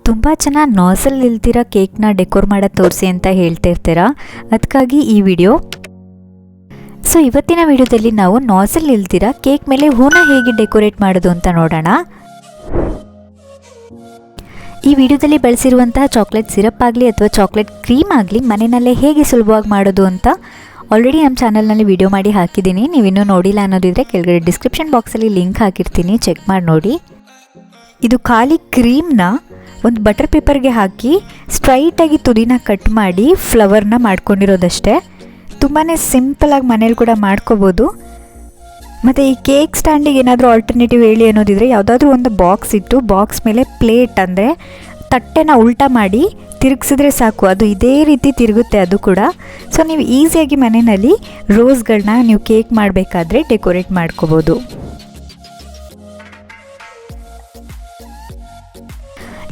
ತುಂಬ ಜನ ನಾಸಲ್ ಇಲ್ದಿರೋ ಕೇಕ್ನ ಡೆಕೋರ್ ಮಾಡೋದು ತೋರಿಸಿ ಅಂತ ಹೇಳ್ತಿರ್ತೀರಾ, ಅದಕ್ಕಾಗಿ ಈ ವಿಡಿಯೋ. ಸೊ ಇವತ್ತಿನ ವಿಡಿಯೋದಲ್ಲಿ ನಾವು ನಾಸಲ್ ಇಲ್ದಿರೋ ಕೇಕ್ ಮೇಲೆ ಹೂನ ಹೇಗೆ ಡೆಕೋರೇಟ್ ಮಾಡೋದು ಅಂತ ನೋಡೋಣ. ಈ ವಿಡಿಯೋದಲ್ಲಿ ಬಳಸಿರುವಂತಹ ಚಾಕ್ಲೇಟ್ ಸಿರಪ್ ಆಗಲಿ ಅಥವಾ ಚಾಕ್ಲೇಟ್ ಕ್ರೀಮ್ ಆಗಲಿ ಮನೆಯಲ್ಲೇ ಹೇಗೆ ಸುಲಭವಾಗಿ ಮಾಡೋದು ಅಂತ ಆಲ್ರೆಡಿ ನಮ್ಮ ಚಾನಲ್ನಲ್ಲಿ ವಿಡಿಯೋ ಮಾಡಿ ಹಾಕಿದ್ದೀನಿ. ನೀವಿನ್ನೂ ನೋಡಿಲ್ಲ ಅನ್ನೋದಿದ್ರೆ ಕೆಳಗಡೆ ಡಿಸ್ಕ್ರಿಪ್ಷನ್ ಬಾಕ್ಸಲ್ಲಿ ಲಿಂಕ್ ಹಾಕಿರ್ತೀನಿ, ಚೆಕ್ ಮಾಡಿ ನೋಡಿ. ಇದು ಖಾಲಿ ಕ್ರೀಮ್ನ ಒಂದು ಬಟರ್ ಪೇಪರ್ಗೆ ಹಾಕಿ ಸ್ಟ್ರೈಟಾಗಿ ತುದಿನ ಕಟ್ ಮಾಡಿ ಫ್ಲವರ್ನ ಮಾಡ್ಕೊಂಡಿರೋದಷ್ಟೇ. ತುಂಬಾ ಸಿಂಪಲಾಗಿ ಮನೇಲಿ ಕೂಡ ಮಾಡ್ಕೋಬೋದು. ಮತ್ತು ಈ ಕೇಕ್ ಸ್ಟ್ಯಾಂಡಿಗೆ ಏನಾದರೂ ಆಲ್ಟರ್ನೇಟಿವ್ ಹೇಳಿ ಅನ್ನೋದಿದ್ರೆ ಯಾವುದಾದ್ರೂ ಒಂದು ಬಾಕ್ಸ್ ಇಟ್ಟು ಬಾಕ್ಸ್ ಮೇಲೆ ಪ್ಲೇಟ್ ಅಂದರೆ ತಟ್ಟೆನ ಉಲ್ಟಾ ಮಾಡಿ ತಿರುಗಿಸಿದ್ರೆ ಸಾಕು, ಅದು ಇದೇ ರೀತಿ ತಿರುಗುತ್ತೆ ಅದು ಕೂಡ. ಸೊ ನೀವು ಈಸಿಯಾಗಿ ಮನೆಯಲ್ಲಿ ರೋಸ್ಗಳನ್ನ ನೀವು ಕೇಕ್ ಮಾಡಬೇಕಾದ್ರೆ ಡೆಕೋರೇಟ್ ಮಾಡ್ಕೋಬೋದು.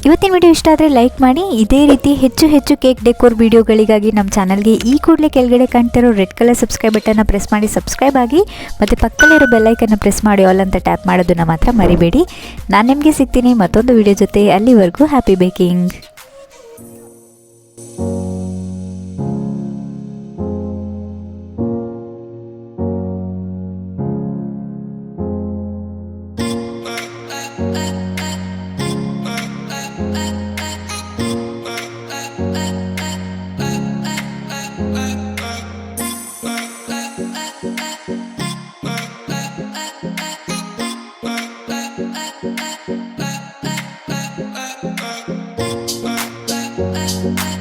ಇವತ್ತಿನ ವಿಡಿಯೋ ಇಷ್ಟ ಆದರೆ ಲೈಕ್ ಮಾಡಿ. ಇದೇ ರೀತಿ ಹೆಚ್ಚು ಕೇಕ್ ಡೆಕೋರ್ ವಿಡಿಯೋಗಳಿಗಾಗಿ ನಮ್ಮ ಚಾನಲ್ಗೆ ಈ ಕೂಡಲೇ ಕೆಳಗಡೆ ಕಾಣ್ತಿರೋ ರೆಡ್ ಕಲರ್ ಸಬ್ಸ್ಕ್ರೈಬ್ ಬಟನ್ನ ಪ್ರೆಸ್ ಮಾಡಿ ಸಬ್ಸ್ಕ್ರೈಬ್ ಆಗಿ, ಮತ್ತು ಪಕ್ಕದಲ್ಲಿರೋ ಬೆಲ್ಲೈಕನ್ನು ಪ್ರೆಸ್ ಮಾಡಿ ಆಲ್ ಅಂತ ಟ್ಯಾಪ್ ಮಾಡೋದನ್ನು ಮಾತ್ರ ಮರಿಬೇಡಿ. ನಾನು ನಿಮಗೆ ಸಿಗ್ತೀನಿ ಮತ್ತೊಂದು ವಿಡಿಯೋ ಜೊತೆ. ಅಲ್ಲಿವರೆಗೂ ಹ್ಯಾಪಿ ಬೇಕಿಂಗ್. Bye.